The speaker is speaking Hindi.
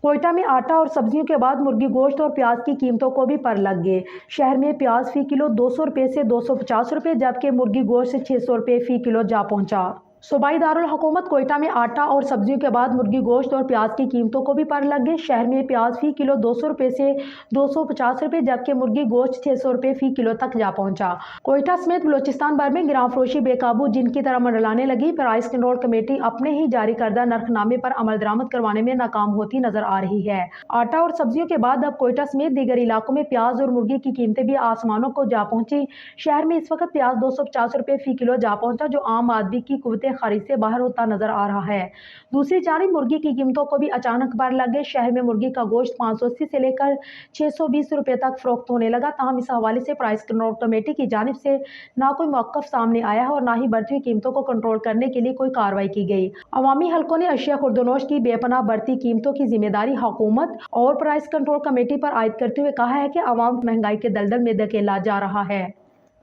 कोयटा में आटा और सब्जियों के बाद मुर्गी गोश्त और प्याज की कीमतों को भी पर लग गए। शहर में प्याज फी किलो 200 रुपये से 250 रुपये, जबकि मुर्गी गोश्त 600 रुपये फी किलो जा पहुंचा। सूबाई दारुल हुकूमत कोयटा में आटा और सब्जियों के बाद मुर्गी गोश्त और प्याज की कीमतों को भी पर लग गए। शहर में प्याज फी किलो 200 रुपये से 250 रुपये, जबकि मुर्गी गोश्त 600 रुपये फी किलो तक जा पहुंचा। कोयटा समेत बलोचिस्तान भर में गिराम फरोशी बेकाबू जिनकी तरह मंडलाने लगी। प्राइस कंट्रोल कमेटी अपने ही जारी करदा नरखनामे पर अमल दरामद करवाने में नाकाम होती नजर आ रही है। आटा और सब्जियों के बाद अब कोयटा समेत दीगर इलाकों में प्याज और मुर्गी की कीमतें भी आसमानों को जा पहुंची। शहर में इस वक्त प्याज 250 रुपये फी किलो जा पहुंचा, जो आम आदमी की कुव्वते खरीद से बाहर होता नजर आ रहा है। दूसरी जानिब मुर्गी की कीमतों को भी अचानक बढ़ लग गए। शहर में मुर्गी का गोश्त 580 से लेकर 620 रुपये तक फरोख्त होने लगा। ताहम इस हवाले से प्राइस कंट्रोल कमेटी की जानिब से ना कोई मौक़िफ़ सामने आया है और ना ही बढ़ती हुई कीमतों को कंट्रोल करने के लिए कोई कार्रवाई की गई। अवामी हलकों ने अशिया खुर्दनोश की बेपनाह बढ़ती कीमतों की जिम्मेदारी हुकूमत और प्राइस कंट्रोल कमेटी पर आयद करते हुए कहा है कि अवाम महंगाई के दलदल में धकेला जा रहा है।